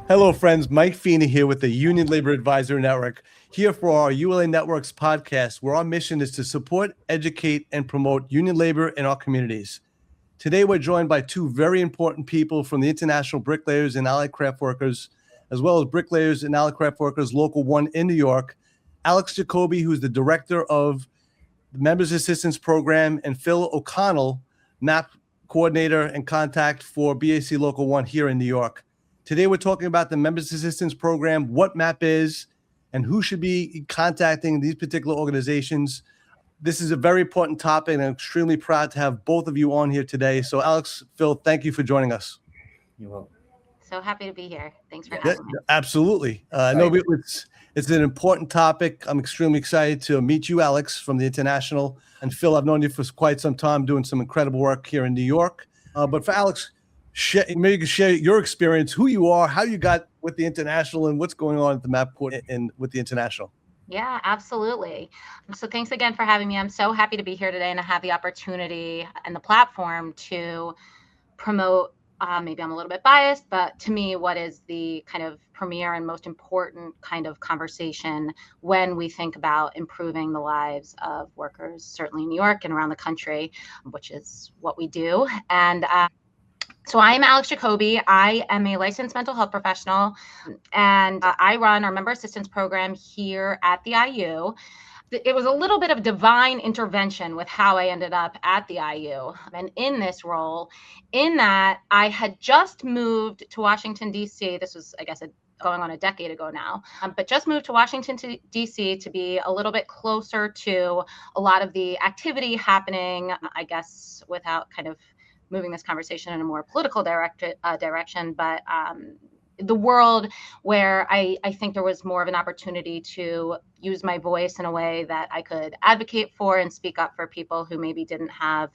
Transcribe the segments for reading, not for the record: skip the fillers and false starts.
Hello, friends. Mike Feeney here with the Union Labor Advisor Network, here for our ULA Network's podcast, where our mission is to support, educate, and promote union labor in our communities. Today, we're joined by two very important people from the International Bricklayers and Allied Craft Workers, as well as Bricklayers and Allied Craft Workers Local 1 in New York, Alex Jacoby, who's the Director of the Members Assistance Program, and Phil O'Connell, MAP Coordinator and Contact for BAC Local 1 here in New York. Today, we're talking about the Members Assistance Program, what MAP is, and who should be contacting these particular organizations. This is a very important topic, and I'm extremely proud to have both of you on here today. So, Alex, Phil, thank you for joining us. You're welcome. So happy to be here. Thanks for having me. Absolutely. No, it's an important topic. I'm extremely excited to meet you, Alex, from the International. And Phil, I've known you for quite some time, doing some incredible work here in New York. But for Alex, maybe you can share your experience, who you are, how you got with the International, and what's going on at the MAP Court and with the International. Yeah, absolutely. So thanks again for having me. I'm so happy to be here today and to have the opportunity and the platform to promote, maybe I'm a little bit biased, but to me, what is the kind of premier and most important kind of conversation when we think about improving the lives of workers, certainly in New York and around the country, which is what we do. And so I'm Alex Jacoby. I am a licensed mental health professional, and I run our member assistance program here at the IU. It was a little bit of divine intervention with how I ended up at the IU and in this role, in that I had just moved to Washington, D.C. This was, I guess, going on a decade ago now, but just moved to Washington, D.C. to be a little bit closer to a lot of the activity happening, I guess, without kind of moving this conversation in a more political direction, but the world where I think there was more of an opportunity to use my voice in a way that I could advocate for and speak up for people who maybe didn't have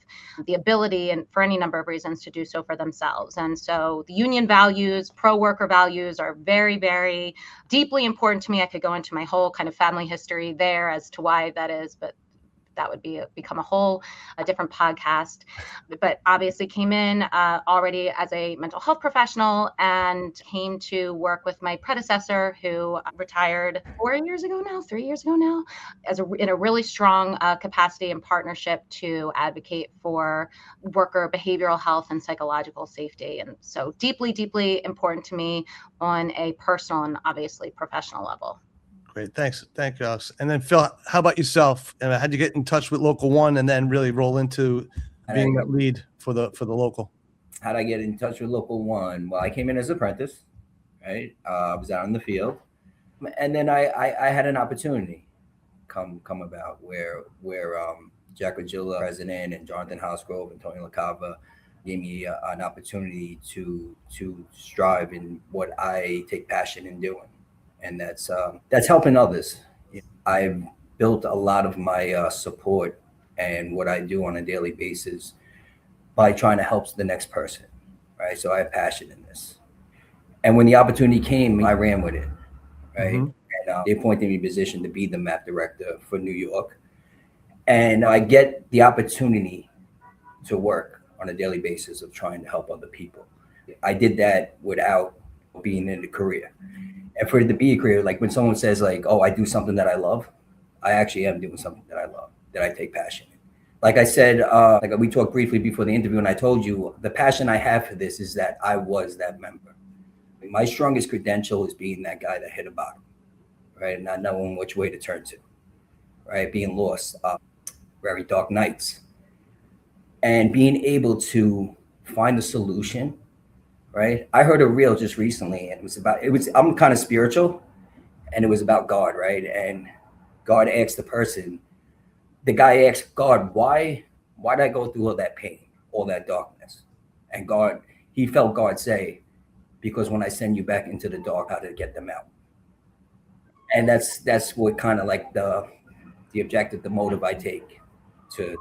the ability, and for any number of reasons, to do so for themselves. And so the union values, pro-worker values, are very, very deeply important to me. I could go into my whole kind of family history there as to why that is, but that would become a different podcast. But obviously came in already as a mental health professional and came to work with my predecessor, who retired 3 years ago now, in a really strong capacity and partnership to advocate for worker behavioral health and psychological safety. And so deeply, deeply important to me on a personal and obviously professional level. Great. Thanks. Thank you, Alex. And then Phil, how about yourself? And how'd you get in touch with Local 1 and then really roll into being that lead for the local? How'd I get in touch with Local 1? Well, I came in as an apprentice, right? I was out in the field. And then I had an opportunity come about where Jack Regilla, president, and Jonathan Housegrove and Tony LaCava gave me an opportunity to strive in what I take passion in doing. And that's helping others. I've built a lot of my support and what I do on a daily basis by trying to help the next person, right? So I have passion in this. And when the opportunity came, I ran with it, right? Mm-hmm. And they appointed me position to be the MAP director for New York. And I get the opportunity to work on a daily basis of trying to help other people. I did that without being in a career. And for it to be a career, like when someone says like, oh, I do something that I love, I actually am doing something that I love, that I take passion in. Like I said, like we talked briefly before the interview, and I told you the passion I have for this is that I was that member. I mean, my strongest credential is being that guy that hit a bottom, right? And not knowing which way to turn to, right? Being lost, very dark nights. And being able to find a solution. Right. I heard a reel just recently, and I'm kind of spiritual, and it was about God. Right. And God asked the guy asked God, why did I go through all that pain, all that darkness? And he felt God say, because when I send you back into the dark, how to get them out. And that's what kind of like the objective, the motive I take to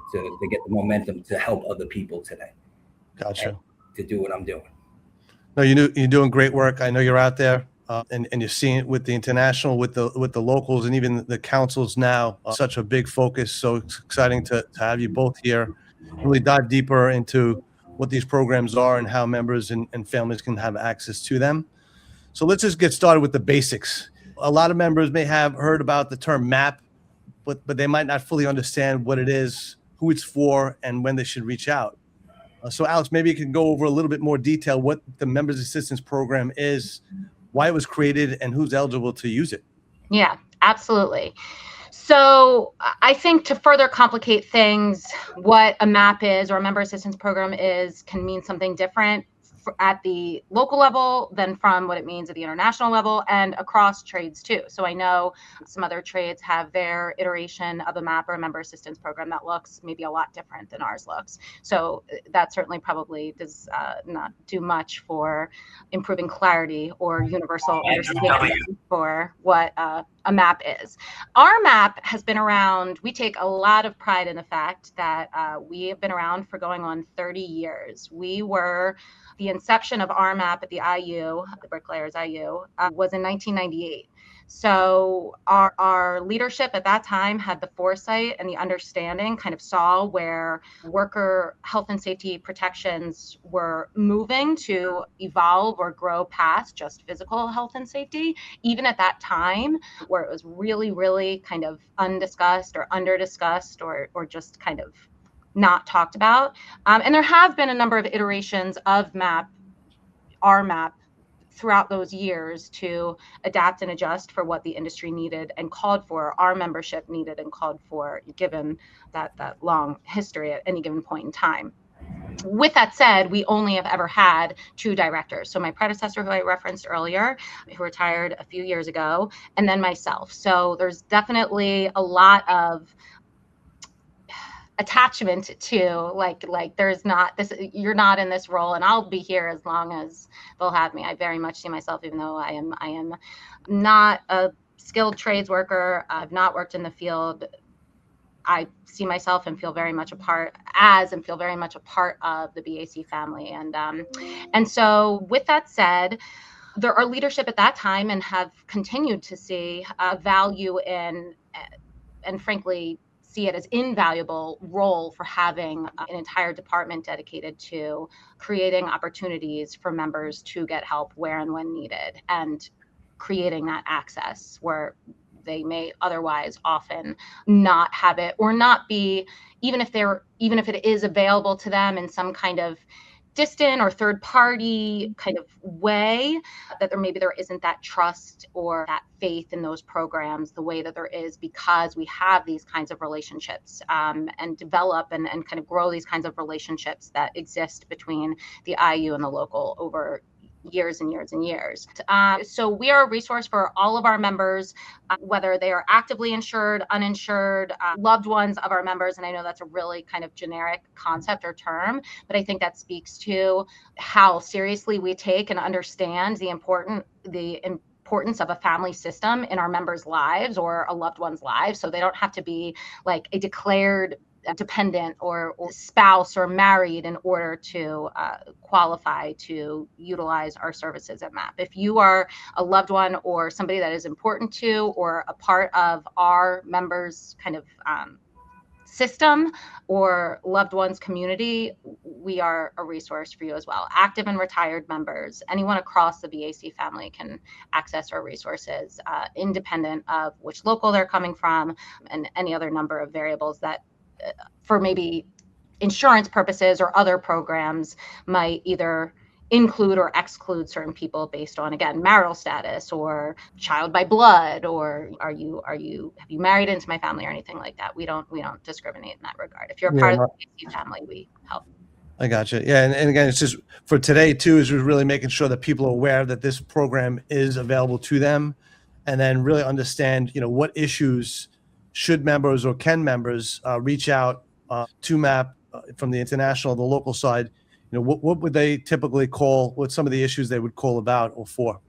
get the momentum to help other people today. Gotcha. To do what I'm doing. No, you're doing great work. I know you're out there, and you're seeing it with the International, with the locals, and even the councils now. Such a big focus. So it's exciting to have you both here. Really dive deeper into what these programs are and how members and families can have access to them. So let's just get started with the basics. A lot of members may have heard about the term MAP, but they might not fully understand what it is, who it's for, and when they should reach out. So Alex, maybe you can go over a little bit more detail what the Members Assistance Program is, why it was created, and who's eligible to use it. Yeah, absolutely. So I think to further complicate things, what a MAP is or a member assistance program is can mean something different at the local level than from what it means at the international level and across trades too. So I know some other trades have their iteration of a MAP or a member assistance program that looks maybe a lot different than ours looks. So that certainly probably does not do much for improving clarity or universal understanding for what a MAP is. Our MAP has been around. We take a lot of pride in the fact that we have been around for going on 30 years. We were the inception of our MAP at the IU, the Bricklayers IU, was in 1998. So our leadership at that time had the foresight and the understanding, kind of saw where worker health and safety protections were moving to evolve or grow past just physical health and safety, even at that time where it was really, really kind of undiscussed or under-discussed or just kind of not talked about. And there have been a number of iterations of MAP, our MAP, throughout those years to adapt and adjust for what the industry needed and called for, our membership needed and called for, given that long history at any given point in time. With that said, we only have ever had 2 directors. So my predecessor, who I referenced earlier, who retired a few years ago, and then myself. So there's definitely a lot of attachment to like there's not this, you're not in this role and I'll be here as long as they'll have me. I very much see myself, even though I am not a skilled trades worker, I've not worked in the field, I see myself and feel very much a part of the BAC family. And so with that said, our leadership at that time and have continued to see value in, and frankly, see it as invaluable role for having an entire department dedicated to creating opportunities for members to get help where and when needed and creating that access where they may otherwise often not have it or not be, even if it is available to them in some kind of distant or third party kind of way, that there isn't that trust or that faith in those programs the way that there is because we have these kinds of relationships and develop and kind of grow these kinds of relationships that exist between the IU and the local over years and years and years. So we are a resource for all of our members, whether they are actively insured, uninsured, loved ones of our members. And I know that's a really kind of generic concept or term, but I think that speaks to how seriously we take and understand the importance of a family system in our members' lives or a loved one's lives. So they don't have to be like a declared dependent or spouse or married in order to qualify to utilize our services at MAP. If you are a loved one or somebody that is important to or a part of our members' kind of system or loved ones community, we are a resource for you as well. Active and retired members, anyone across the BAC family can access our resources independent of which local they're coming from and any other number of variables that for maybe insurance purposes or other programs might either include or exclude certain people based on, again, marital status or child by blood, or have you married into my family or anything like that. We don't discriminate in that regard. If you're a part of the BAC family, we help. I gotcha. Yeah. And again, it's just for today too, is really making sure that people are aware that this program is available to them and then really understand, what issues should members or can members reach out to MAP from the international, the local side. What would they typically call? What's some of the issues they would call about or for?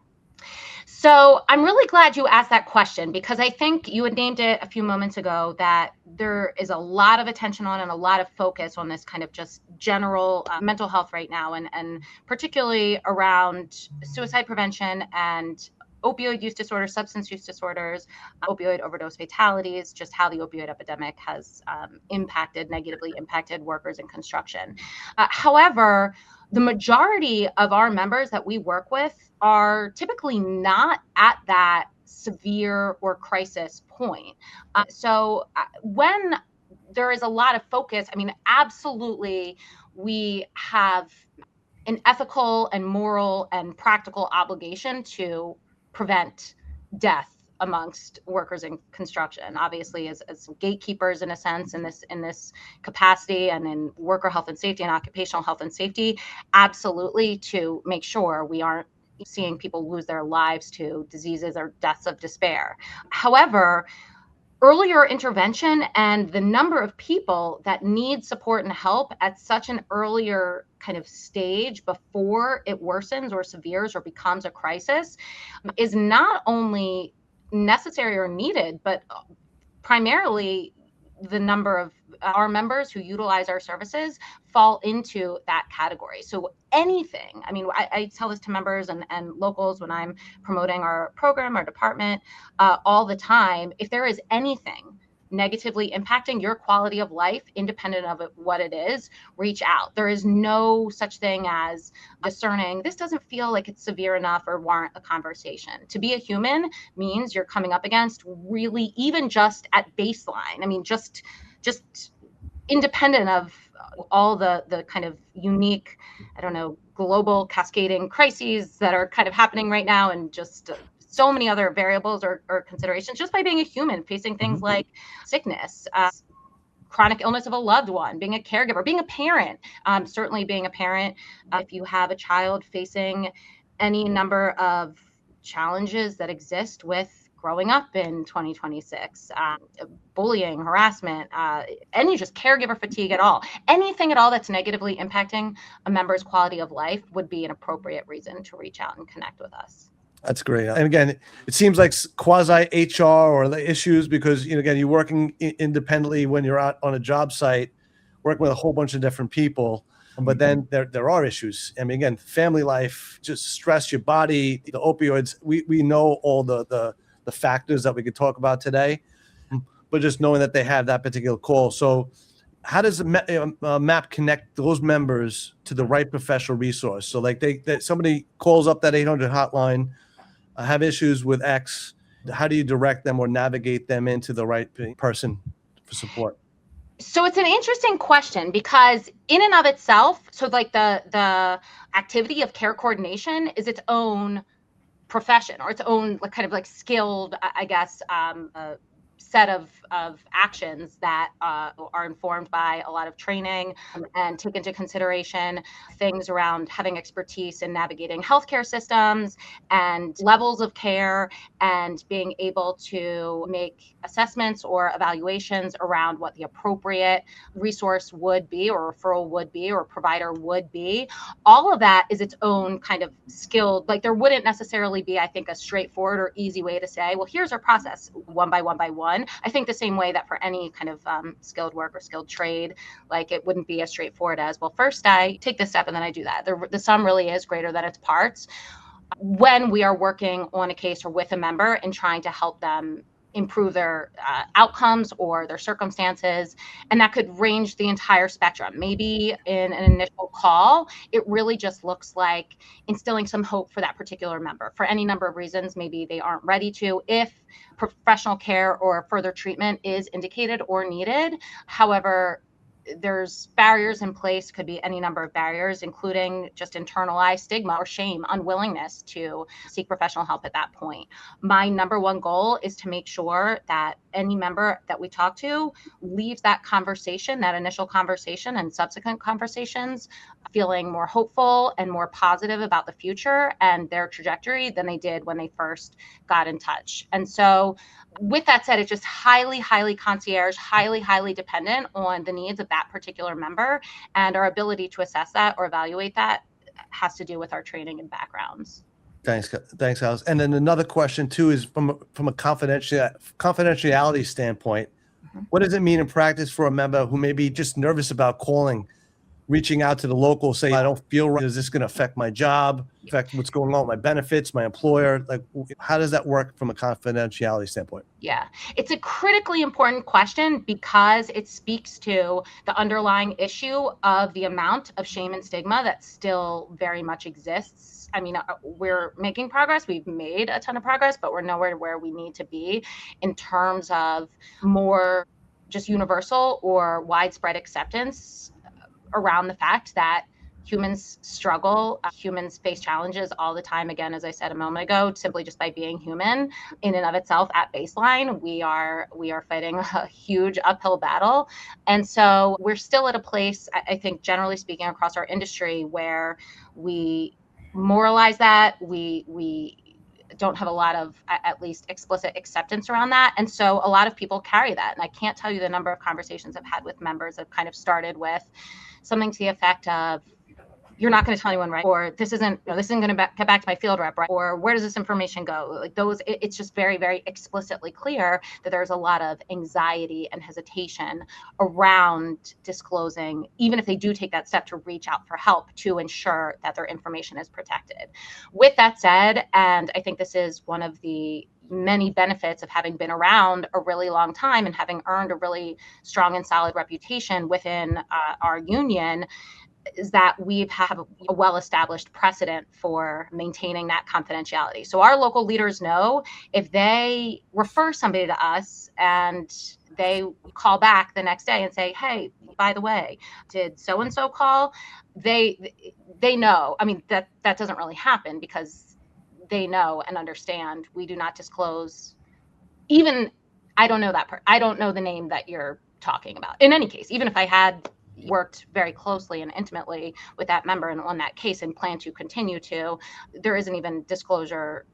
So I'm really glad you asked that question because I think you had named it a few moments ago that there is a lot of attention on and a lot of focus on this kind of just general mental health right now and particularly around suicide prevention and opioid use disorders, substance use disorders, opioid overdose fatalities, just how the opioid epidemic has negatively impacted workers in construction. However, the majority of our members that we work with are typically not at that severe or crisis point. So when there is a lot of focus, I mean, absolutely, we have an ethical and moral and practical obligation to prevent death amongst workers in construction, obviously as gatekeepers in a sense in this capacity, and in worker health and safety and occupational health and safety, absolutely, to make sure we aren't seeing people lose their lives to diseases or deaths of despair. However, earlier intervention and the number of people that need support and help at such an earlier kind of stage before it worsens or severes or becomes a crisis is not only necessary or needed, but primarily the number of our members who utilize our services fall into that category. So anything, I mean, I tell this to members and locals when I'm promoting our program, our department, all the time. If there is anything negatively impacting your quality of life, independent of what it is, reach out. There is no such thing as discerning, this doesn't feel like it's severe enough or warrant a conversation. To be a human means you're coming up against really, even just at baseline, I mean, just independent of all the kind of unique, I don't know, global cascading crises that are kind of happening right now, and just so many other variables or considerations, just by being a human, facing things like sickness, chronic illness of a loved one, being a caregiver, being a parent, certainly being a parent. If you have a child facing any number of challenges that exist with growing up in 2026, bullying, harassment, any just caregiver fatigue at all, anything at all that's negatively impacting a member's quality of life would be an appropriate reason to reach out and connect with us. That's great. And again, it seems like quasi HR or the issues, because, you know, again, you're working independently when you're out on a job site, working with a whole bunch of different people. But then there are issues. I mean, again, family life, just stress, your body, the opioids. We know all the factors that we could talk about today, but just knowing that they have that particular call. So how does the MAP connect those members to the right professional resource? So like somebody calls up that 800 hotline, have issues with X, how do you direct them or navigate them into the right person for support? So it's an interesting question, because in and of itself, so like the activity of care coordination is its own profession, or its own kind of like skilled, I guess, set of actions that are informed by a lot of training and take into consideration things around having expertise in navigating healthcare systems and levels of care, and being able to make assessments or evaluations around what the appropriate resource would be, or referral would be, or provider would be. All of that is its own kind of skilled, like there wouldn't necessarily be, I think, a straightforward or easy way to say, well, here's our process one by one by one. I think the same way that for any kind of skilled work or skilled trade, like it wouldn't be as straightforward as, well, first I take this step and then I do that. The sum really is greater than its parts when we are working on a case or with a member and trying to help them improve their outcomes or their circumstances. And that could range the entire spectrum. Maybe in an initial call, it really just looks like instilling some hope for that particular member for any number of reasons. Maybe they aren't ready to, if professional care or further treatment is indicated or needed. However, there's barriers in place, could be any number of barriers, including just internalized stigma or shame, unwillingness to seek professional help at that point. My number one goal is to make sure that any member that we talk to leaves that conversation, that initial conversation and subsequent conversations, feeling more hopeful and more positive about the future and their trajectory than they did when they first got in touch. And so with that said, it's just highly, highly concierge, highly, highly dependent on the needs of that particular member, and our ability to assess that or evaluate that has to do with our training and backgrounds. Thanks, Alex. And then another question too is from a confidentiality standpoint, what does it mean in practice for a member who may be just nervous about calling reaching out to the local, say, I don't feel right. Is this going to affect my job, affect what's going on with my benefits, my employer? Like, how does that work from a confidentiality standpoint? Yeah, it's a critically important question because it speaks to the underlying issue of the amount of shame and stigma that still very much exists. I mean, we're making progress. We've made a ton of progress, but we're nowhere where we need to be in terms of more just universal or widespread acceptance around the fact that humans struggle, humans face challenges all the time. Again, as I said a moment ago, simply just by being human in and of itself at baseline, we are fighting a huge uphill battle. And so we're still at a place, I think, generally speaking, across our industry where we moralize that, we don't have a lot of, at least, explicit acceptance around that. And so a lot of people carry that. And I can't tell you the number of conversations I've had with members that kind of started with something to the effect of, you're not going to tell anyone, right? Or this isn't going to get back to my field rep, right? Or where does this information go? Like those, it's just very, very explicitly clear that there's a lot of anxiety and hesitation around disclosing, even if they do take that step to reach out for help to ensure that their information is protected. With that said, and I think this is one of the many benefits of having been around a really long time and having earned a really strong and solid reputation within our union, is that we have a well-established precedent for maintaining that confidentiality. So our local leaders know if they refer somebody to us and they call back the next day and say, hey, by the way, did so-and-so call? They know. I mean, that doesn't really happen because they know and understand we do not disclose. Even I don't know I don't know the name that you're talking about. In any case, even if I had worked very closely and intimately with that member and on that case and plan to continue to, there isn't even disclosure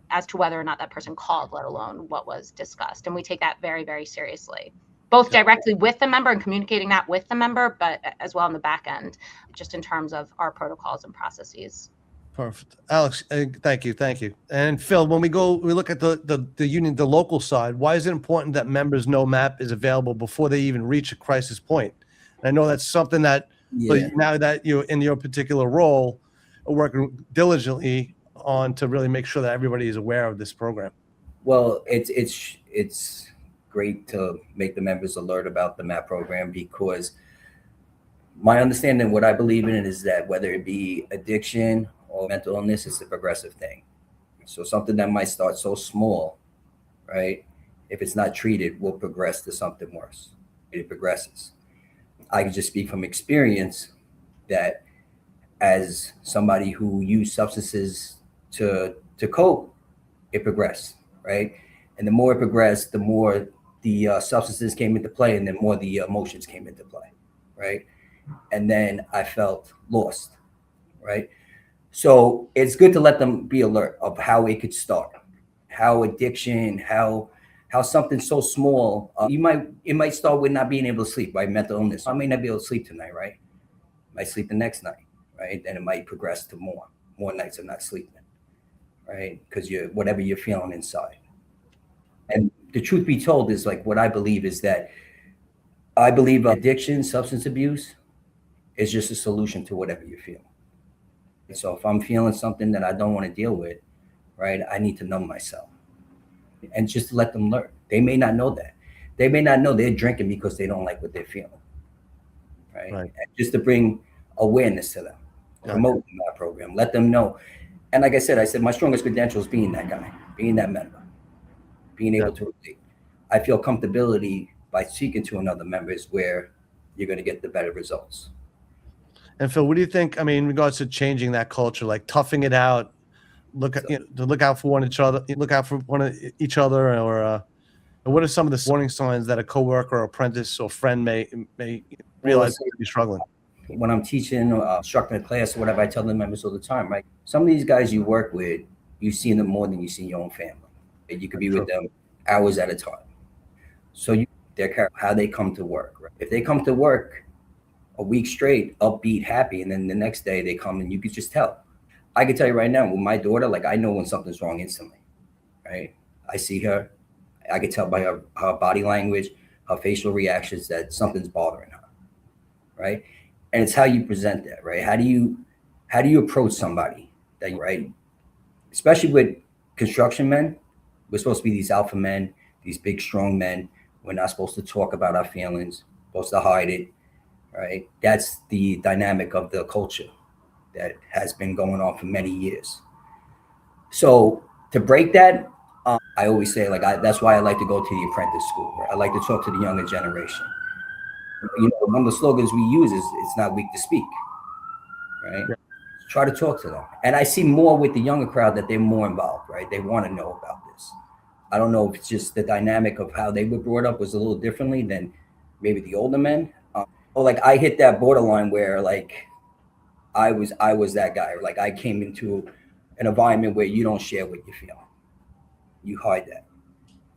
as to whether or not that person called, let alone what was discussed. And we take that very, very seriously, both directly with the member and communicating that with the member, but as well on the back end, just in terms of our protocols and processes. Perfect. Alex, thank you. And Phil, when we look at the union, the local side, why is it important that members know MAP is available before they even reach a crisis point? And I know that's something that now that you're in your particular role, are working diligently on to really make sure that everybody is aware of this program. Well, it's great to make the members alert about the MAP program, because my understanding, what I believe in it, is that whether it be addiction or mental illness, it's a progressive thing. So something that might start so small, right, if it's not treated, will progress to something worse. It progresses. I can just speak from experience that as somebody who used substances to cope, it progressed, right? And the more it progressed, the more the substances came into play, and the more the emotions came into play, right? And then I felt lost, right? So it's good to let them be alert of how it could start, how addiction, how something so small, it might start with not being able to sleep, right? Mental illness. I may not be able to sleep tonight, right? Might sleep the next night, right? Then it might progress to more nights of not sleeping, right? Because whatever you're feeling inside. And the truth be told is, like, what I believe is that I believe addiction, substance abuse is just a solution to whatever you feel. So if I'm feeling something that I don't want to deal with, right, I need to numb myself. And just to let them learn. They may not know that. They may not know they're drinking because they don't like what they're feeling, right? And just to bring awareness to them, promote that program, let them know. And like I said, my strongest credential is being that guy, being that member, being able to relate. I feel comfortability by speaking to another member is where you're going to get the better results. And Phil, what do you think? I mean, in regards to changing that culture, like toughing it out, to look out for one of each other, or what are some of the warning signs that a coworker, apprentice, or friend may realize to be struggling? When I'm teaching or instructing a class or whatever, I tell the members all the time, right? Some of these guys you work with, you see them more than you see your own family. You could be with them hours at a time. So how they come to work. Right? If they come to work a week straight, upbeat, happy, and then the next day they come and you could just tell. I can tell you right now, with my daughter, like, I know when something's wrong instantly, right? I see her, I can tell by her body language, her facial reactions, that something's bothering her, right? And it's how you present that, right? How do you approach somebody that, right? Especially with construction men, we're supposed to be these alpha men, these big, strong men. We're not supposed to talk about our feelings, supposed to hide it, right? That's the dynamic of the culture that has been going on for many years. So to break that, I always say, like, that's why I like to go to the apprentice school. Right? I like to talk to the younger generation. You know, one of the slogans we use is "It's not weak to speak," right? Yeah. Try to talk to them. And I see more with the younger crowd that they're more involved, right? They want to know about this. I don't know if it's just the dynamic of how they were brought up was a little differently than maybe the older men. Or like I hit that borderline where like I was that guy. Like I came into an environment where you don't share what you're feeling. You hide that.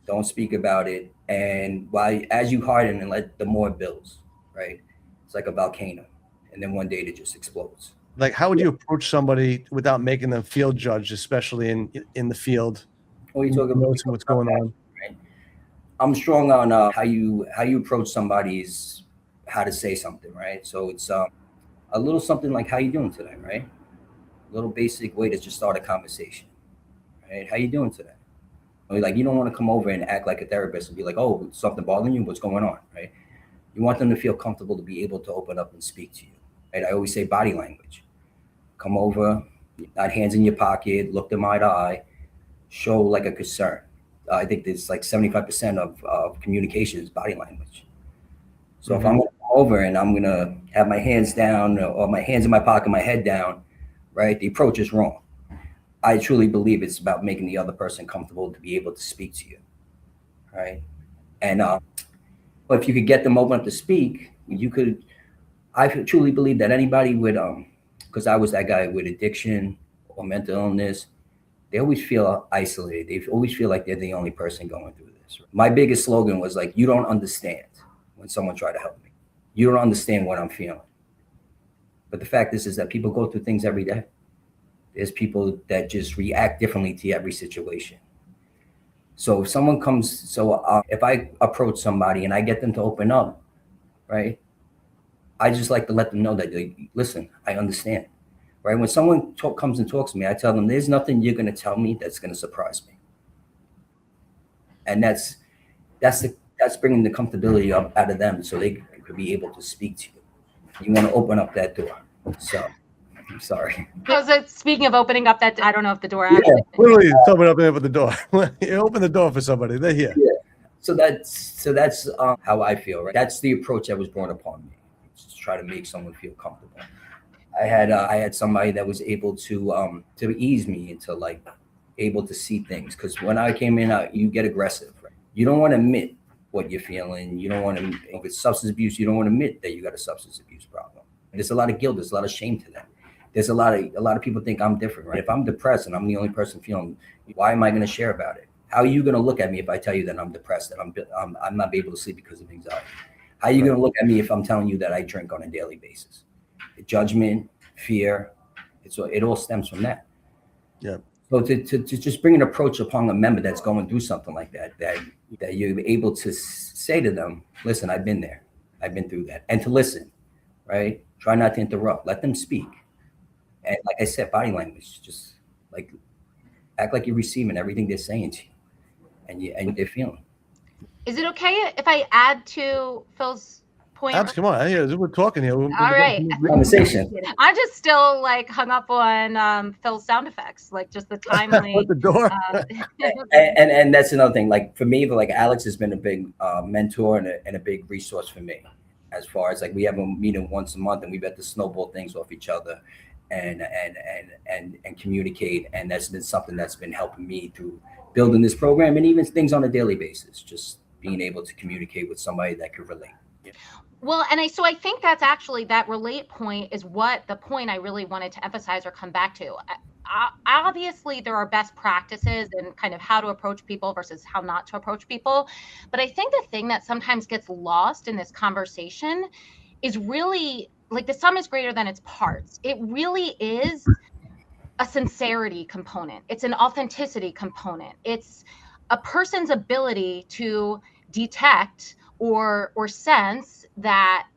Don't speak about it. And as you harden and let the more builds, right? It's like a volcano. And then one day it just explodes. Like, how would you approach somebody without making them feel judged, especially in the field? What are you talking about? Noticing what's going on. Right? I'm strong on how you approach somebody's how to say something, right? So it's a little something like how you doing today, right? A little basic way to just start a conversation, right? How you doing today? Like you don't want to come over and act like a therapist and be like, oh, something bothering you? What's going on, right? You want them to feel comfortable to be able to open up and speak to you, right? I always say body language. Come over, not hands in your pocket, look them eye to eye, show like a concern. I think there's like 75% of communication is body language. So if I'm going to come over and I'm going to have my hands down or my hands in my pocket, my head down, right? The approach is wrong. I truly believe it's about making the other person comfortable to be able to speak to you, right? And but if you could get them open up to speak, I truly believe that anybody with, because I was that guy with addiction or mental illness, they always feel isolated. They always feel like they're the only person going through this. My biggest slogan was like, you don't understand when someone tried to help me. You don't understand what I'm feeling. But the fact is that people go through things every day. There's people that just react differently to every situation. So if someone comes, if I approach somebody and I get them to open up, right? I just like to let them know that, listen, I understand, right? When someone comes and talks to me, I tell them there's nothing you're going to tell me that's going to surprise me. And that's bringing the comfortability up out of them so they could be able to speak to you. You want to open up that door. So I'm sorry. Speaking of opening up that, I don't know if the door actually. Yeah, literally someone opening up the door. You open the door for somebody, they're here. Yeah. So that's how I feel, right? That's the approach that was brought upon me. Just try to make someone feel comfortable. I had somebody that was able to ease me into like able to see things. Because when I came in, you get aggressive. Right? You don't want to admit what you're feeling. You don't want to, if it's substance abuse, you don't want to admit that you got a substance abuse problem. There's a lot of guilt. There's a lot of shame to that. There's a lot of people think I'm different, right? If I'm depressed and I'm the only person feeling, why am I going to share about it? How are you going to look at me if I tell you that I'm depressed, that I'm not able to sleep because of anxiety? How are you going to look at me if I'm telling you that I drink on a daily basis? Judgment, fear, it all stems from that. Yeah. So to just bring an approach upon a member that's going through something like that you're able to say to them, listen, I've been there. I've been through that. And to listen, right? Try not to interrupt. Let them speak. And like I said, body language, just like act like you're receiving everything they're saying to you and what they're feeling. Is it okay if I add to Phil's point? Alex, come on. We're talking here. All right. Conversation. I'm just still like hung up on Phil's sound effects, like just the timely. the door. And that's another thing. Like for me, like Alex has been a big mentor and a big resource for me. As far as like we have a meeting once a month and we bet to snowball things off each other and communicate. And that's been something that's been helping me through building this program and even things on a daily basis, just being able to communicate with somebody that could relate. Yeah. Well, and I think that's actually that relate point is what the point I really wanted to emphasize or come back to. Obviously, there are best practices and kind of how to approach people versus how not to approach people. But I think the thing that sometimes gets lost in this conversation is really like the sum is greater than its parts. It really is a sincerity component. It's an authenticity component. It's a person's ability to detect or sense that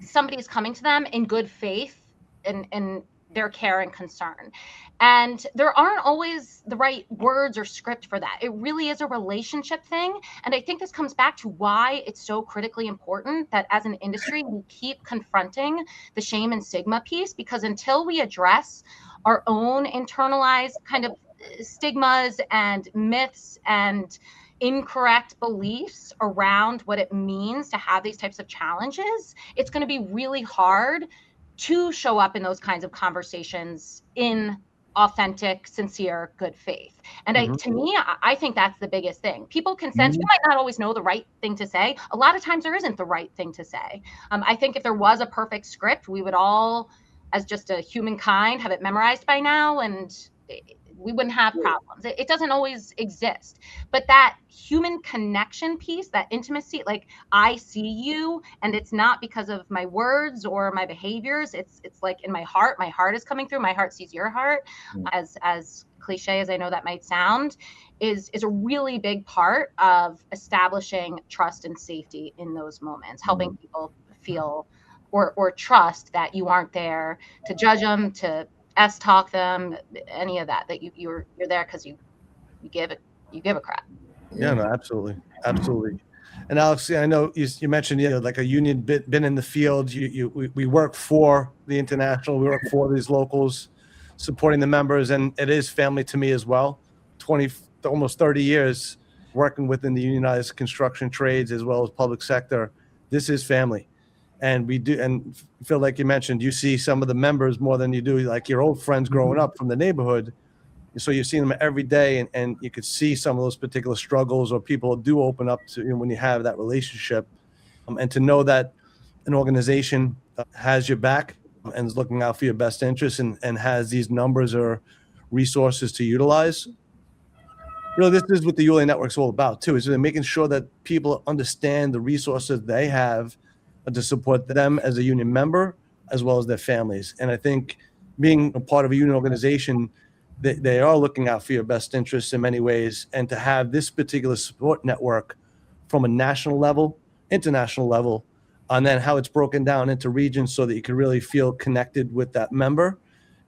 somebody is coming to them in good faith and their care and concern. And there aren't always the right words or script for that. It really is a relationship thing. And I think this comes back to why it's so critically important that as an industry, we keep confronting the shame and stigma piece, because until we address our own internalized kind of stigmas and myths and incorrect beliefs around what it means to have these types of challenges, it's going to be really hard to show up in those kinds of conversations in authentic, sincere, good faith. And to me, I think that's the biggest thing. People can sense, you might not always know the right thing to say. A lot of times there isn't the right thing to say. I think if there was a perfect script, we would all, as just a humankind, have it memorized by now, and we wouldn't have problems. It doesn't always exist. But that human connection piece, that intimacy, like I see you, and it's not because of my words or my behaviors. It's like in my heart is coming through. My heart sees your heart. As cliche as I know that might sound, is a really big part of establishing trust and safety in those moments, helping people feel or trust that you aren't there to judge them, to talk them, any of that you're there because you give a crap. Yeah, no, absolutely. And Alex, I know you mentioned, like a union been in the field. We work for the international, we work for these locals, supporting the members, and it is family to me as well. Almost 30 years working within the unionized construction trades as well as public sector. This is family. And we do, and feel like you mentioned, you see some of the members more than you do like your old friends growing up from the neighborhood. So you're seeing them every day, and you could see some of those particular struggles, or people do open up to when you have that relationship. And to know that an organization has your back and is looking out for your best interests, and has these numbers or resources to utilize. This is what the ULA Network's all about too, is making sure that people understand the resources they have to support them as a union member, as well as their families. And I think being a part of a union organization, they are looking out for your best interests in many ways. And to have this particular support network from a national level, international level, and then how it's broken down into regions so that you can really feel connected with that member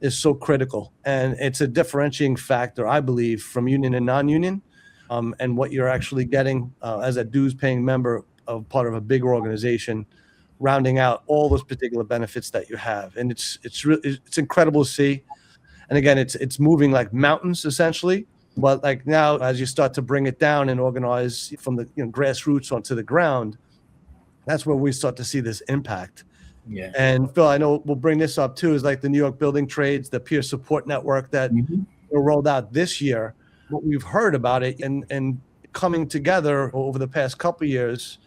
is so critical. And it's a differentiating factor, I believe, from union and non-union, and what you're actually getting as a dues paying member of part of a bigger organization, rounding out all those particular benefits that you have. And it's incredible to see. And again, it's moving like mountains essentially. But like now, as you start to bring it down and organize from the grassroots onto the ground, that's where we start to see this impact. Yeah. And Phil, I know we'll bring this up too, is like the New York Building Trades, the peer support network that were rolled out this year. What we've heard about it and coming together over the past couple of years,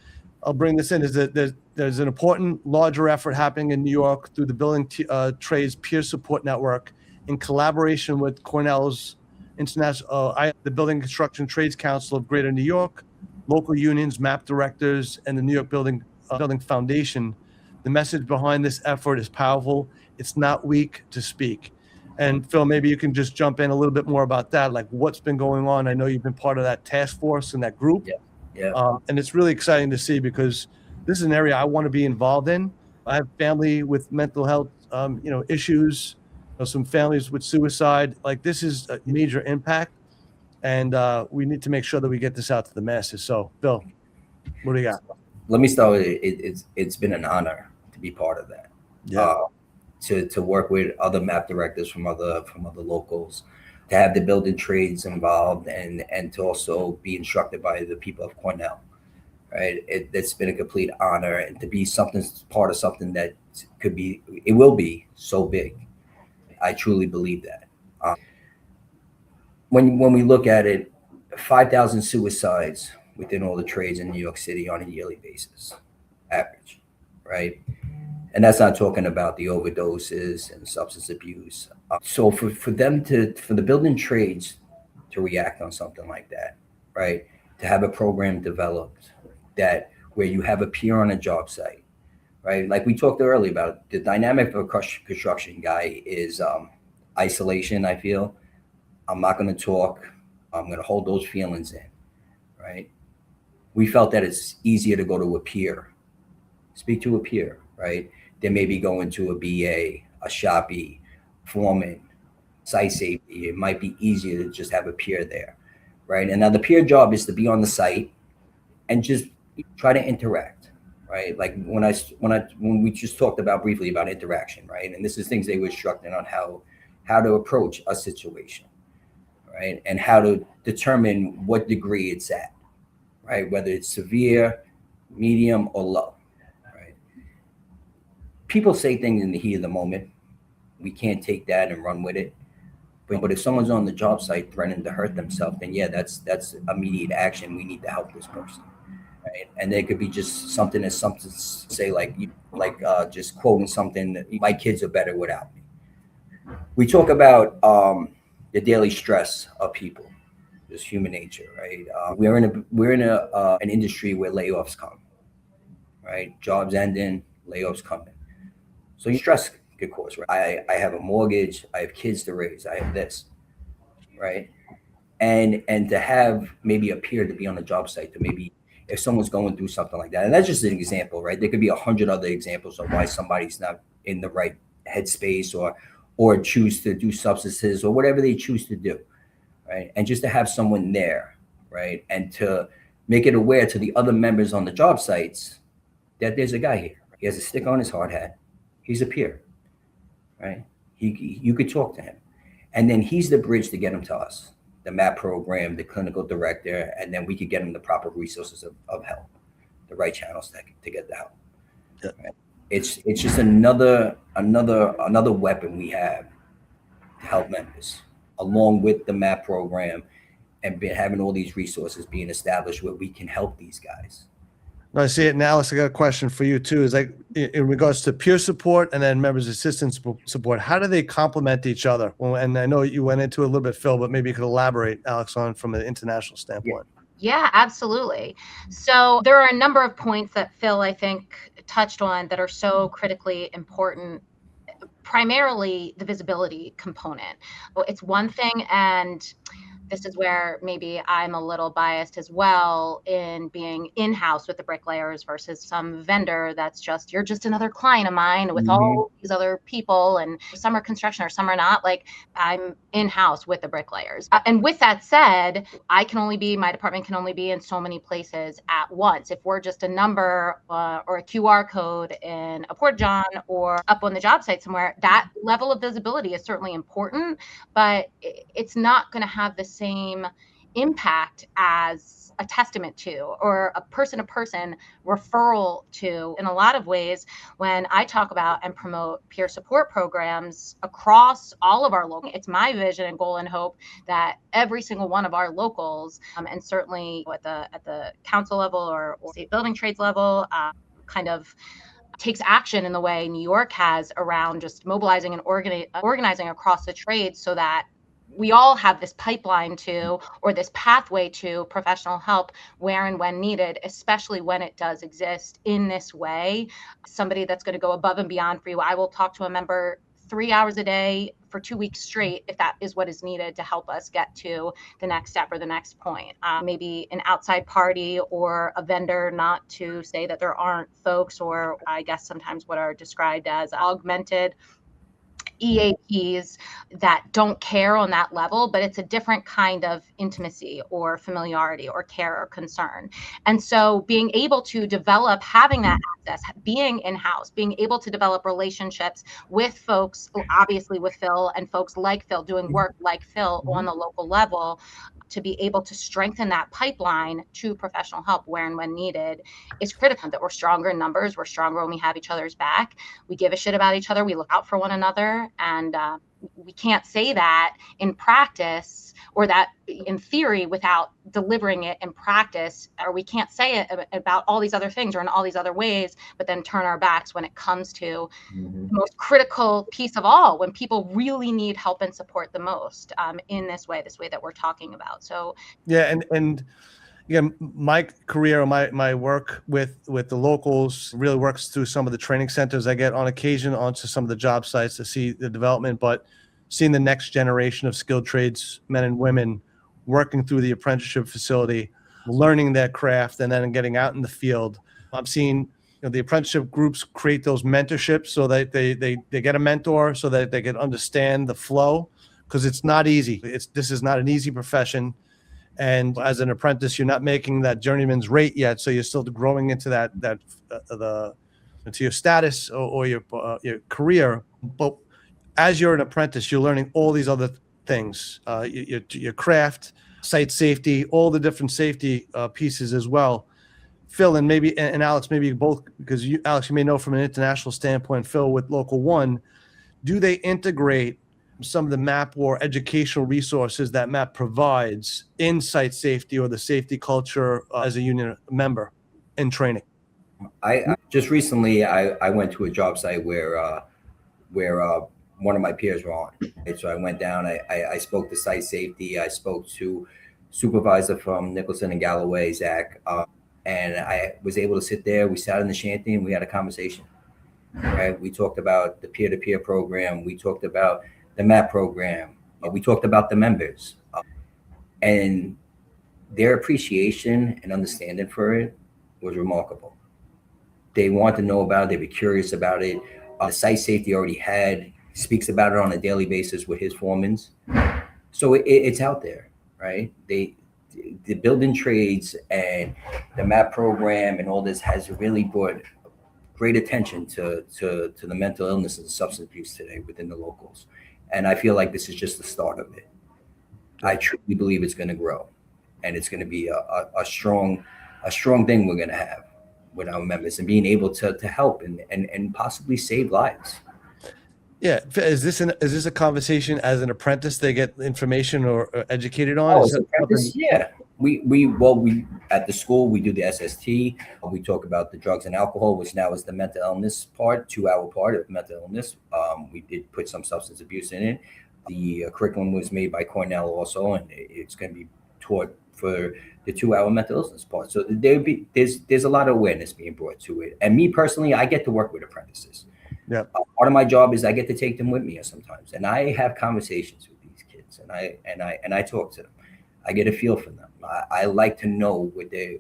I'll bring this in, is that there's an important larger effort happening in New York through the Building Trades Peer Support Network in collaboration with Cornell's the Building Construction Trades Council of Greater New York, local unions, MAP directors, and the New York Building Foundation. The message behind this effort is powerful. It's not weak to speak. And Phil, maybe you can just jump in a little bit more about that, like what's been going on. I know you've been part of that task force and that group. Yeah. And it's really exciting to see, because this is an area I want to be involved in. I have family with mental health, issues, some families with suicide. Like, this is a major impact, and we need to make sure that we get this out to the masses. So, Bill, what do you got? Let me start with it's been an honor to be part of that. Yeah. To work with other MAP directors from other locals, to have the building trades involved, and to also be instructed by the people of Cornell, right? It's been a complete honor, and to be part of something that it will be so big. I truly believe that. When we look at it, 5,000 suicides within all the trades in New York City on a yearly basis, average, right? And that's not talking about the overdoses and substance abuse. So for the building trades to react on something like that, right? To have a program developed where you have a peer on a job site, right? Like we talked earlier about, the dynamic of a construction guy is isolation, I feel. I'm not going to talk. I'm going to hold those feelings in, right? We felt that it's easier to go to a peer, speak to a peer, right? they may be going to a BA, a shoppy, foreman, site safety. It might be easier to just have a peer there, right? And now the peer job is to be on the site and just try to interact, right? Like when we just talked about briefly about interaction, right? And this is things they were instructed on how to approach a situation, right? And how to determine what degree it's at, right? Whether it's severe, medium, or low, right? People say things in the heat of the moment. We can't take that and run with it. But if someone's on the job site threatening to hurt themselves, then yeah, that's immediate action. We need to help this person, right? And there could be just something as something say like just quoting something. My kids are better without me. We talk about the daily stress of people, just human nature, right? We're in an industry where layoffs come, right? Jobs ending, layoffs coming. So your stress could cause, right? I have a mortgage, I have kids to raise, I have this, right? And to have maybe a peer to be on the job site, to maybe if someone's going through something like that, and that's just an example, right? There could be 100 other examples of why somebody's not in the right headspace or choose to do substances or whatever they choose to do, right? And just to have someone there, right? And to make it aware to the other members on the job sites that there's a guy here. He has a stick on his hard hat. He's a peer, right? You could talk to him. And then he's the bridge to get him to us, the MAP program, the clinical director, and then we could get him the proper resources of help, the right channels to get the help. Yeah. Right? It's just another weapon we have to help members, along with the MAP program and having all these resources being established where we can help these guys. No, I see it. And Alex, I got a question for you too. Is like in regards to peer support and then members assistance support, how do they complement each other? Well, and I know you went into it a little bit, Phil, but maybe you could elaborate, Alex, on from an international standpoint. Yeah, absolutely. So there are a number of points that Phil, I think, touched on that are so critically important. Primarily the visibility component. It's one thing, and this is where maybe I'm a little biased as well in being in-house with the bricklayers versus some vendor that's just, you're just another client of mine with all these other people, and some are construction or some are not. Like, I'm in-house with the bricklayers. And with that said, my department can only be in so many places at once. If we're just a number or a QR code in a Porta-John or up on the job site somewhere, that level of visibility is certainly important, but it's not going to have the same impact as a testament to or a person-to-person referral to. In a lot of ways, when I talk about and promote peer support programs across all of our local, it's my vision and goal and hope that every single one of our locals, and certainly at the council level or state building trades level, kind of takes action in the way New York has around just mobilizing and organizing across the trades, so that we all have this pipeline to, or this pathway to, professional help where and when needed, especially when it does exist in this way. Somebody that's going to go above and beyond for you. I will talk to a member 3 hours a day for 2 weeks straight, if that is what is needed to help us get to the next step or the next point. Maybe an outside party or a vendor, not to say that there aren't folks, or I guess sometimes what are described as augmented EAPs that don't care on that level, but it's a different kind of intimacy or familiarity or care or concern. And so being able to develop, having that access, being in-house, being able to develop relationships with folks, obviously with Phil and folks like Phil, doing work like Phil on the local level, to be able to strengthen that pipeline to professional help where and when needed is critical. That we're stronger in numbers, we're stronger when we have each other's back, we give a shit about each other, we look out for one another. And we can't say that in practice, or that in theory, without delivering it in practice, or we can't say it about all these other things or in all these other ways, but then turn our backs when it comes to the most critical piece of all, when people really need help and support the most, in this way that we're talking about. So yeah, and again, my career, my work with the locals really works through some of the training centers. I get on occasion onto some of the job sites to see the development, but seeing the next generation of skilled trades men and women working through the apprenticeship facility, learning their craft, and then getting out in the field. I'm seeing the apprenticeship groups create those mentorships so that they get a mentor so that they can understand the flow, because it's not easy. This is not an easy profession. And as an apprentice, you're not making that journeyman's rate yet. So you're still growing into into your status or your career. But as you're an apprentice, you're learning all these other things, your craft, site safety, all the different safety pieces as well. Phil and Alex, maybe both, because Alex, you may know from an international standpoint, Phil, with Local One, do they integrate some of the MAP or educational resources that MAP provides in site safety or the safety culture as a union member in training? I just recently I went to a job site where one of my peers were on. So I went down. I spoke to site safety. I spoke to supervisor from Nicholson and Galloway, Zach. And I was able to sit there. We sat in the shanty and we had a conversation. Right? We talked about the peer-to-peer program. We talked about the MAP program. We talked about the members. And their appreciation and understanding for it was remarkable. They want to know about it. They were curious about it. The site safety already speaks about it on a daily basis with his foremans. So it's out there, right? The building trades and the MAP program and all this has really brought great attention to the mental illness and substance abuse today within the locals. And I feel like this is just the start of it. I truly believe it's going to grow, and it's going to be a strong thing we're going to have with our members and being able to help and possibly save lives. Yeah. Is this a conversation as an apprentice they get information or educated on? As an apprentice, yeah. We at the school, we do the SST. We talk about the drugs and alcohol, which now is the mental illness part, 2-hour part of mental illness. We did put some substance abuse in it. The curriculum was made by Cornell also, and it's going to be taught for the 2-hour mental illness part. So there's a lot of awareness being brought to it. And me personally, I get to work with apprentices. Yeah. Part of my job is I get to take them with me sometimes, and I have conversations with these kids, and I talk to them. I get a feel for them. I like to know what they're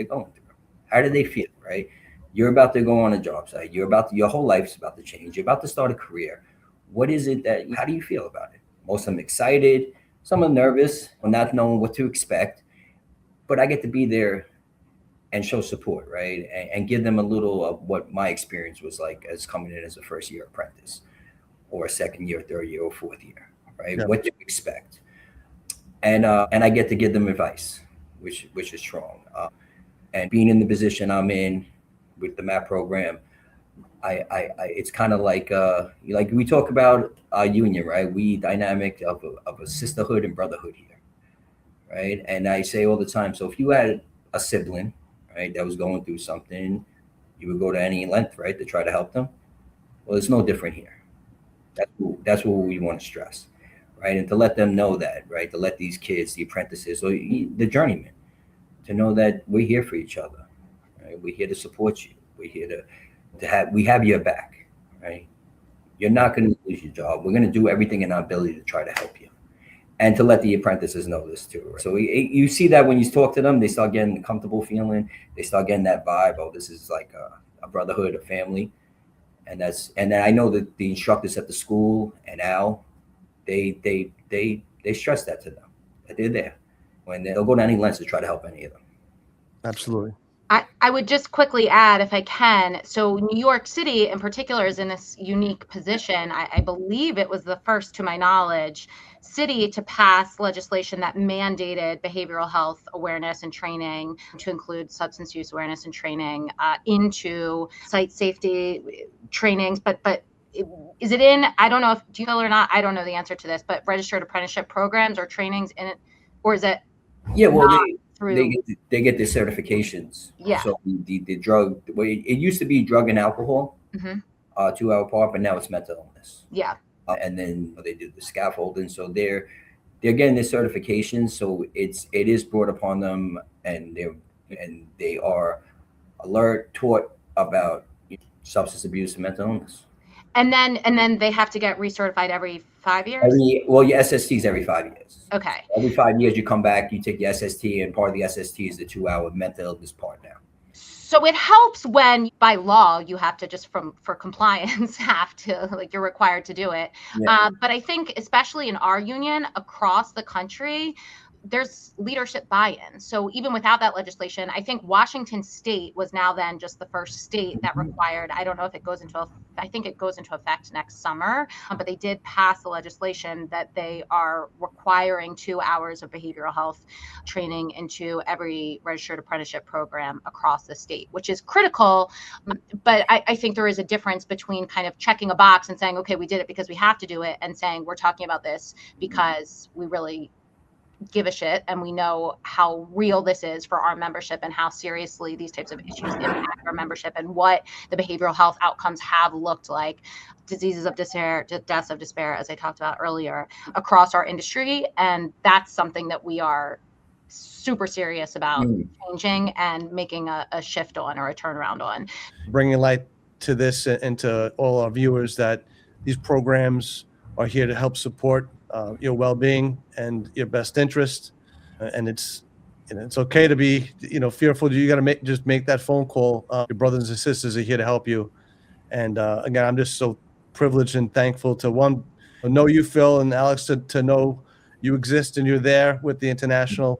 going through. How do they feel, right? You're about to go on a job site. Your whole life's about to change. You're about to start a career. What is it how do you feel about it? Most of them excited, some are nervous, or not knowing what to expect. But I get to be there and show support, right? And give them a little of what my experience was like as coming in as a first year apprentice, or a second year, third year, or fourth year, right? Yeah. What to expect. And I get to give them advice, which is strong. And being in the position I'm in with the MAP program, it's kind of like we talk about our union, right? We dynamic of a sisterhood and brotherhood here, right? And I say all the time, so if you had a sibling, right, that was going through something, you would go to any length, right, to try to help them. Well, it's no different here. That's what we want to stress. Right, and to let them know that, right, to let these kids, the apprentices, or the journeymen, to know that we're here for each other, right? We're here to support you. We're here we have your back, right? You're not going to lose your job. We're going to do everything in our ability to try to help you, and to let the apprentices know this too. Right? So you see that when you talk to them, they start getting a comfortable feeling. They start getting that vibe. Oh, this is like a brotherhood, a family, and then I know that the instructors at the school and Al. They stress that to them, that they're there when they'll go to any lengths to try to help any of them. Absolutely. I would just quickly add, if I can, so New York City in particular is in this unique position. I believe it was the first, to my knowledge, city to pass legislation that mandated behavioral health awareness and training, to include substance use awareness and training into site safety trainings, but is it in, I don't know if, do you know or not, I don't know the answer to this, but registered apprenticeship programs or trainings in it, or is it? Yeah, well, they get their certifications. Yeah. So the drug, it used to be drug and alcohol, 2-hour part, but now it's mental illness. Yeah. And then they do the scaffolding. So they're getting their certifications. So it is brought upon them, and they are alert, taught about substance abuse and mental illness. And then they have to get recertified every 5 years? Your SSTs every 5 years. Okay. Every 5 years you come back, you take your SST, and part of the SST is the 2-hour mental illness part now. So it helps when by law you have to just for compliance have to, like, you're required to do it. Yeah. But I think especially in our union across the country, there's leadership buy-in. So even without that legislation, I think Washington State was now then just the first state that required, I don't know if it goes into, I think it goes into effect next summer, but they did pass the legislation that they are requiring 2 hours of behavioral health training into every registered apprenticeship program across the state, which is critical. But I think there is a difference between kind of checking a box and saying, okay, we did it because we have to do it, and saying we're talking about this because we really give a shit and we know how real this is for our membership and how seriously these types of issues impact our membership and what the behavioral health outcomes have looked like, diseases of despair, deaths of despair, as I talked about earlier, across our industry. And that's something that we are super serious about changing and making a shift on, or a turnaround on. Bringing light to this and to all our viewers that these programs are here to help support your well-being and your best interest, and it's okay to be fearful. You got to make that phone call. Your brothers and sisters are here to help you. And again, I'm just so privileged and thankful to know you, Phil and Alex, to know you exist and you're there with the International.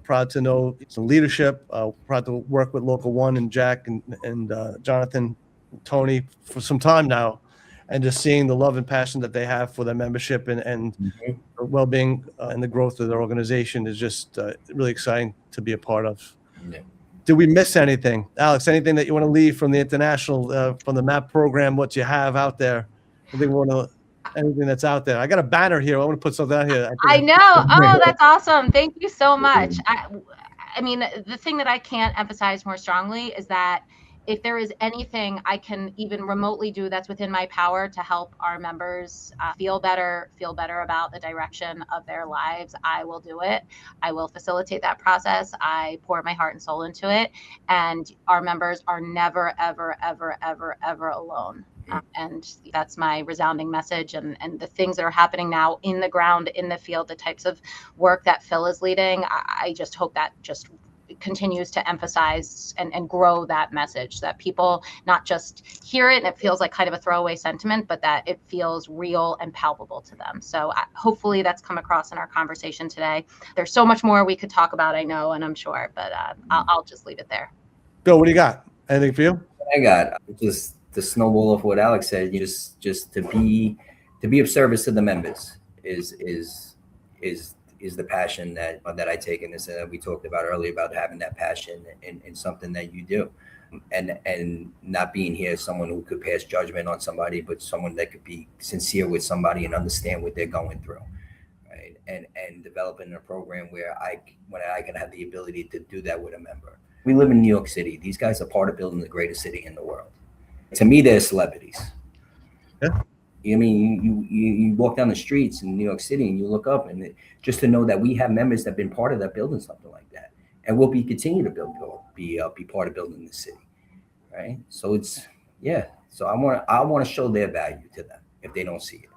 Proud to know some leadership. Proud to work with Local 1 and Jack and Jonathan, Tony for some time now. And just seeing the love and passion that they have for their membership and well-being and the growth of their organization is just really exciting to be a part of. Yeah. Did we miss anything? Alex, anything that you want to leave from the International, from the MAP program, what you have out there? Anything that's out there? I got a banner here. I want to put something out here. I know. Oh, that's awesome. Thank you so much. I mean, the thing that I can't emphasize more strongly is that if there is anything I can even remotely do that's within my power to help our members feel better about the direction of their lives, I will do it. I will facilitate that process. I pour my heart and soul into it. And our members are never, ever, ever, ever, ever alone. And that's my resounding message. And the things that are happening now in the ground, in the field, the types of work that Phil is leading, I just hope that just continues to emphasize and grow that message, that people not just hear it and it feels like kind of a throwaway sentiment, but that it feels real and palpable to them. So hopefully that's come across in our conversation today. There's so much more we could talk about, I know, and I'm sure, but I'll just leave it there. Bill, what do you got? Anything for you? I got just the snowball of what Alex said. You just to be of service to the members is the passion that I take in this, that we talked about earlier, about having that passion in something that you do, and not being here as someone who could pass judgment on somebody, but someone that could be sincere with somebody and understand what they're going through, right? And developing a program where I can have the ability to do that with a member. We live in New York City. These guys are part of building the greatest city in the world. To me, they're celebrities. Yeah. I mean, you walk down the streets in New York City and you look up, and just to know that we have members that have been part of that building something like that, and we'll continue to be part of building this city, right? So So I want to show their value to them if they don't see it.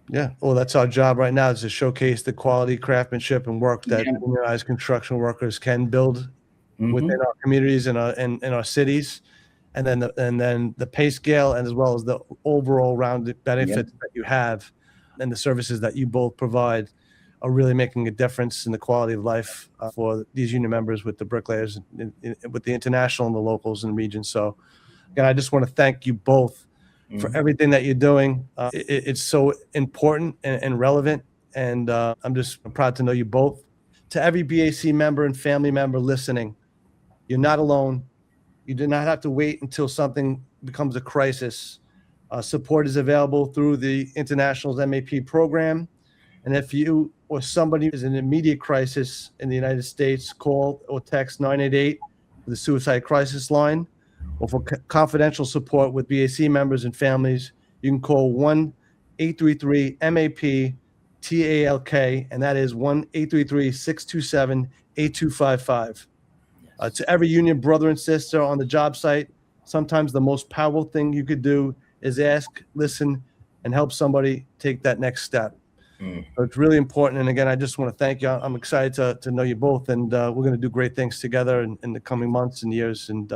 Yeah, well, that's our job right now, is to showcase the quality, craftsmanship, and work that unionized construction workers can build within our communities and our cities. And then the pay scale, and as well as the overall rounded benefits that you have and the services that you both provide are really making a difference in the quality of life for these union members with the bricklayers, with the International and the locals and regions. So again, I just want to thank you both for everything that you're doing. It's so important and relevant. And I'm just proud to know you both. To every BAC member and family member listening, you're not alone. You do not have to wait until something becomes a crisis. Support is available through the International's MAP program. And if you or somebody is in an immediate crisis in the United States, call or text 988 for the suicide crisis line. Or for confidential support with BAC members and families, you can call 1-833-MAP-TALK, and that is 1-833-627-8255. To every union brother and sister on the job site, sometimes the most powerful thing you could do is ask, listen, and help somebody take that next step. So it's really important. And again, I just want to thank you. I'm excited to know you both, and we're going to do great things together in the coming months and years. And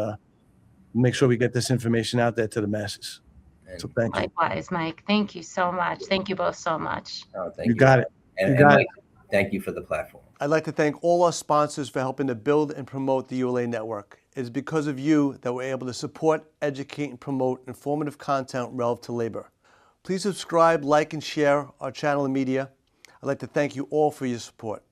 make sure we get this information out there to the masses. And, So thank you. Likewise, Mike. Thank you so much. Thank you both so much. thank You got it. And, You got Mike, thank you for the platform. I'd like to thank all our sponsors for helping to build and promote the ULA Network. It is because of you that we're able to support, educate, and promote informative content relevant to labor. Please subscribe, like, and share our channel and media. I'd like to thank you all for your support.